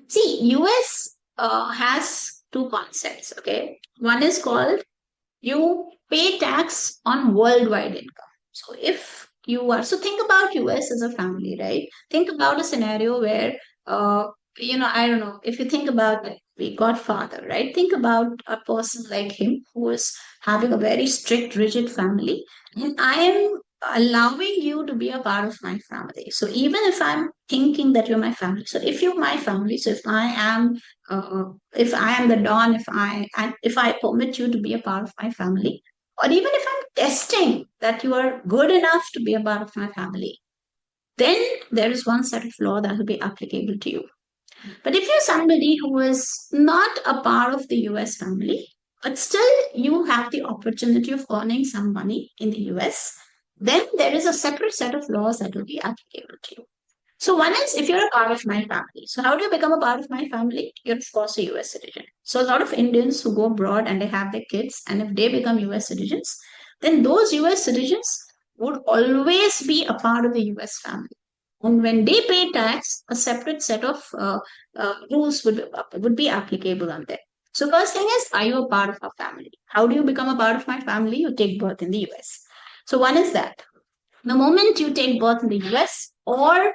See, US has two concepts, okay? One is called you pay tax on worldwide income. So if you are, so think about US as a family, right? Think about a scenario where, uh, I don't know, if you think about like the Godfather, right? Think about a person like him who is having a very strict, rigid family. And I am allowing you to be a part of my family. So even if I'm thinking that you're my family, so if you're my family, so if I am the Don, if I permit you to be a part of my family, or even if I'm testing that you are good enough to be a part of my family, then there is one set of law that will be applicable to you. But if you're somebody who is not a part of the US family, but still you have the opportunity of earning some money in the US, then there is a separate set of laws that will be applicable to you. So one is if you're a part of my family. So how do you become a part of my family? You're of course a US citizen. So a lot of Indians who go abroad and they have their kids, and if they become US citizens, then those US citizens would always be a part of the US family. And when they pay tax, a separate set of rules would be applicable on them. So first thing is, are you a part of our family? How do you become a part of my family? You take birth in the US. So one is that. The moment you take birth in the US, or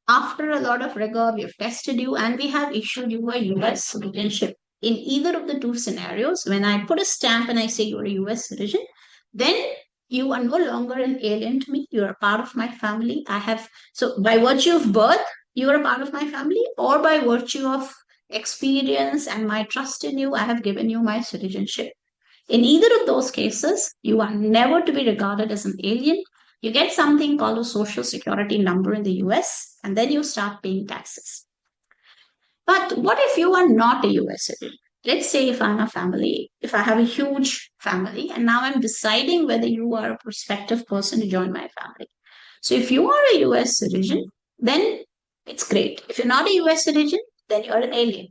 after a lot of rigor, we have tested you and we have issued you a US citizenship. In either of the two scenarios, when I put a stamp and I say you're a US citizen, then you are no longer an alien to me. You're a part of my family. So by virtue of birth, you are a part of my family, or by virtue of experience and my trust in you, I have given you my citizenship. In either of those cases, you are never to be regarded as an alien. You get something called a social security number in the US, and then you start paying taxes. But what if you are not a US citizen? Let's say if I'm a family, if I have a huge family, and now I'm deciding whether you are a prospective person to join my family. So if you are a US citizen, then it's great. If you're not a US citizen, then you're an alien.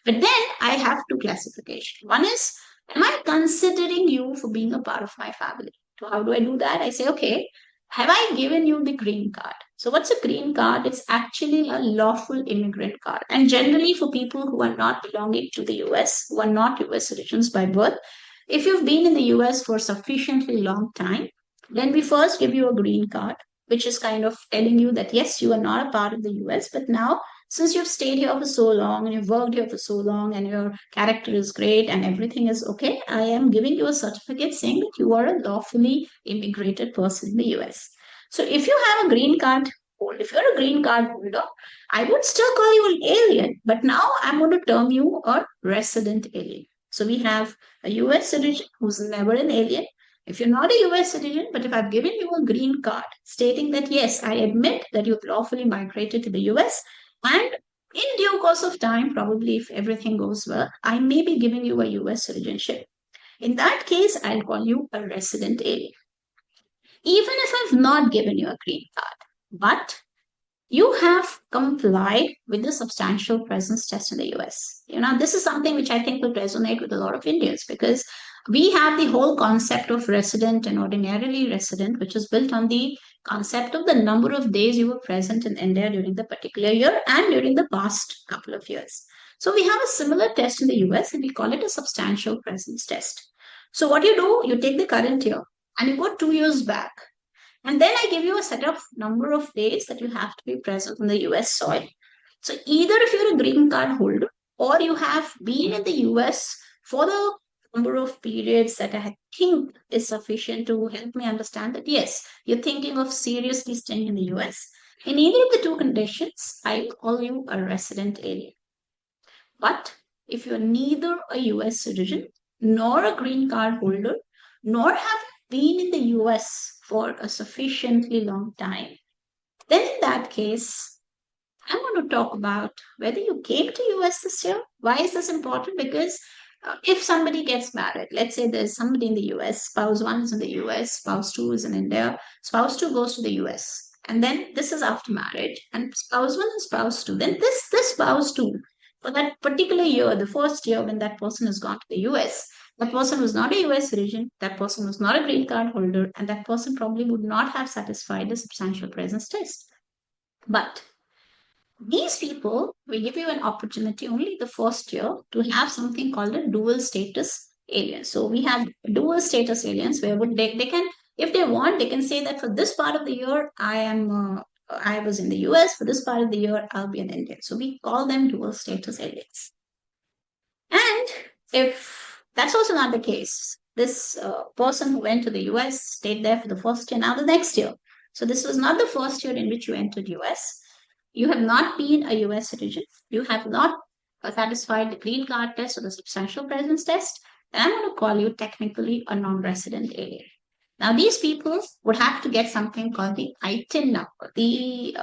But then I have two classifications. One is, am I considering you for being a part of my family? So how do I do that? I say, okay, have I given you the green card? So what's a green card? It's actually a lawful immigrant card. And generally for people who are not belonging to the US, who are not US citizens by birth, if you've been in the US for sufficiently long time, then we first give you a green card, which is kind of telling you that yes, you are not a part of the US, but now since you've stayed here for so long and you've worked here for so long and your character is great and everything is okay, I am giving you a certificate saying that you are a lawfully immigrated person in the US. So if you have a green card holder, if you're a green card holder, I would still call you an alien, but now I'm going to term you a resident alien. So we have a US citizen who's never an alien. If you're not a US citizen, but if I've given you a green card stating that yes, I admit that you've lawfully migrated to the US, and in due course of time, probably if everything goes well, I may be giving you a US citizenship. In that case, I'll call you a resident alien. Even if I've not given you a green card, but you have complied with the substantial presence test in the US. This is something which I think will resonate with a lot of Indians because we have the whole concept of resident and ordinarily resident, which is built on the concept of the number of days you were present in India during the particular year and during the past couple of years. So we have a similar test in the US and we call it a substantial presence test. So what you do, you take the current year and you go 2 years back, and then I give you a set of number of days that you have to be present in the US soil. So either if you're a green card holder or you have been in the US for the number of periods that I think is sufficient to help me understand that yes, you're thinking of seriously staying in the US. In either of the two conditions, I call you a resident alien. But if you're neither a US citizen nor a green card holder, nor have been in the US for a sufficiently long time, then in that case, I want to talk about whether you came to US this year. Why is this important? Because if somebody gets married, let's say there's somebody in the US, spouse one is in the US, spouse two is in India, spouse two goes to the US, and then this is after marriage, and spouse one and spouse two. Then this spouse two, for that particular year, the first year when that person has gone to the US, that person was not a US citizen, that person was not a green card holder, and that person probably would not have satisfied the substantial presence test. But These people will give you an opportunity only the first year to have something called a dual status alien. So we have dual status aliens where they can, if they want, they can say that for this part of the year, I was in the US. For this part of the year, I'll be an Indian. So we call them dual status aliens. And if that's also not the case, this person who went to the US stayed there for the first year, now the next year. So this was not the first year in which you entered US. You have not been a US citizen. You have not satisfied the green card test or the substantial presence test. Then I'm going to call you technically a non-resident alien. Now, these people would have to get something called the ITIN number, the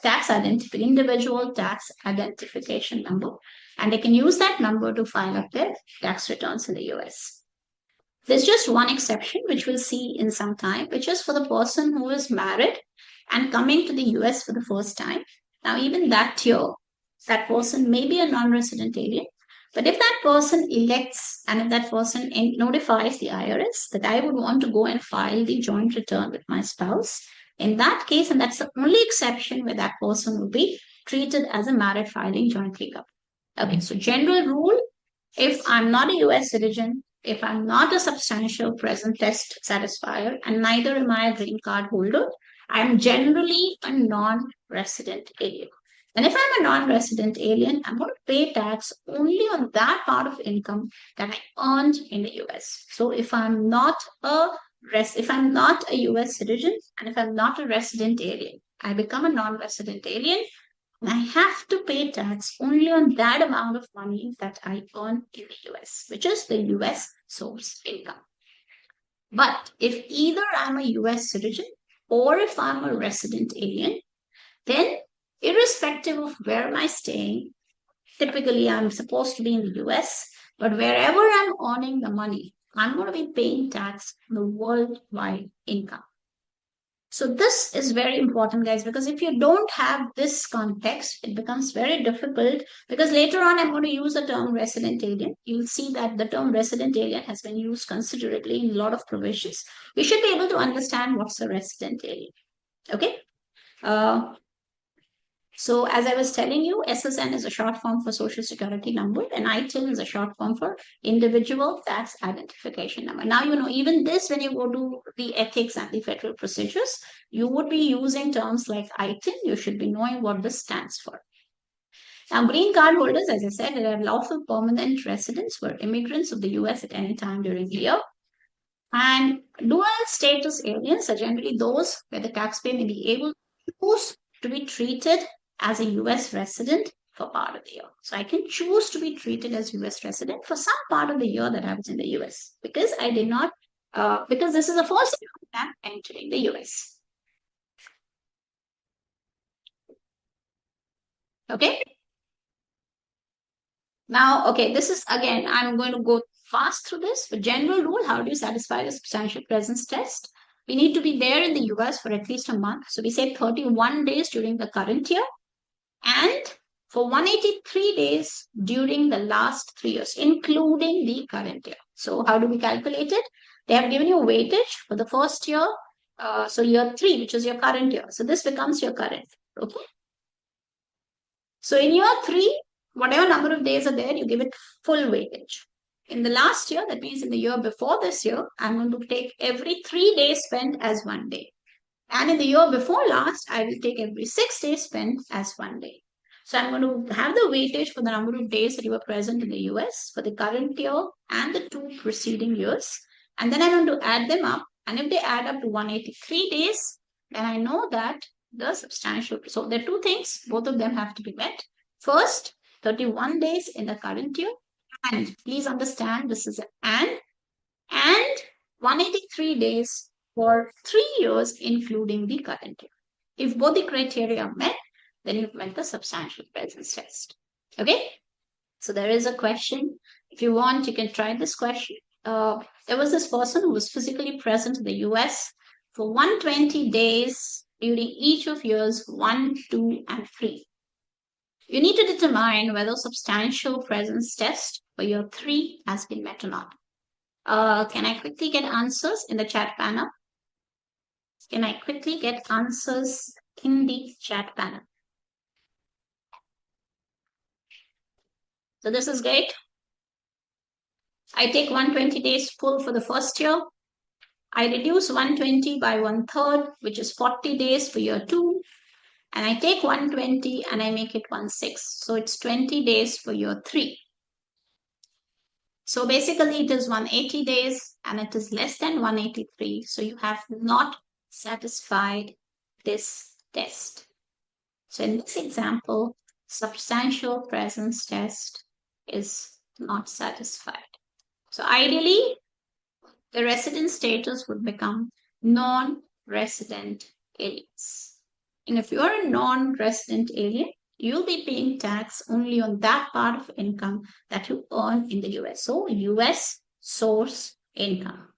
tax identification, individual tax identification number, and they can use that number to file up their tax returns in the US. There's just one exception, which we'll see in some time, which is for the person who is married and coming to the US for the first time. Now, even that year, that person may be a non resident alien, but if that person elects and if that person notifies the IRS that I would want to go and file the joint return with my spouse, in that case, and that's the only exception where that person will be treated as a married filing jointly coupled. Okay, so general rule, if I'm not a US citizen, if I'm not a substantial present test satisfier, and neither am I a green card holder, I'm generally a non resident alien. And if I'm a non resident alien, I'm going to pay tax only on that part of income that I earned in the US. So if I'm not a US citizen and if I'm not a resident alien, I become a non resident alien and I have to pay tax only on that amount of money that I earn in the US, which is the US source income. But if either I'm a US citizen or if I'm a resident alien, then irrespective of where am I staying, typically I'm supposed to be in the US, but wherever I'm earning the money, I'm going to be paying tax on the worldwide income. So this is very important, guys, because if you don't have this context, it becomes very difficult because later on I'm going to use the term resident alien. You'll see that the term resident alien has been used considerably in a lot of provisions. We should be able to understand what's a resident alien. Okay. Uh, so as I was telling you, SSN is a short form for Social Security number and ITIN is a short form for Individual Tax Identification Number. Now, you know, even this, when you go to the ethics and the federal procedures, you would be using terms like ITIN. You should be knowing what this stands for. Now, green card holders, as I said, are lawful permanent residents who are immigrants of the US at any time during the year. And dual status aliens are generally those where the taxpayer may be able to choose to be treated as a US resident for part of the year. So I can choose to be treated as US resident for some part of the year that I was in the US because I did not, because this is the first year I'm entering the US. Okay. Now, okay, this is again, I'm going to go fast through this, but general rule, how do you satisfy the substantial presence test? We need to be there in the US for at least a month. So we say 31 days during the current year and for 183 days during the last 3 years, including the current year. So how do we calculate it? They have given you weightage for the first year. So year 3, which is your current year. So this becomes your current. Okay. So in year 3, whatever number of days are there, you give it full weightage. In the last year, that means in the year before this year, I'm going to take every 3 days spent as 1 day. And in the year before last, I will take every 6 days spent as 1 day. So I'm going to have the weightage for the number of days that you were present in the US for the current year and the 2 preceding years. And then I'm going to add them up. And if they add up to 183 days, then I know that the substantial. So there are 2 things, both of them have to be met. First, 31 days in the current year. And please understand this is an and 183 days for 3 years, including the current year. If both the criteria are met, then you've met the substantial presence test. Okay? So there is a question. If you want, you can try this question. There was this person who was physically present in the US for 120 days during each of years 1, 2, and 3. You need to determine whether substantial presence test for year 3 has been met or not. Can I quickly get answers in the chat panel? Can I quickly get answers in the chat panel? So this is great. I take 120 days full for the first year. I reduce 120 by one third, which is 40 days for year two. And I take 120 and I make it 1/6. So it's 20 days for year three. So basically it is 180 days and it is less than 183. So you have not satisfied this test. So in this example, substantial presence test is not satisfied. So ideally, the resident status would become non-resident aliens. And if you're a non-resident alien, you'll be paying tax only on that part of income that you earn in the US. So US source income.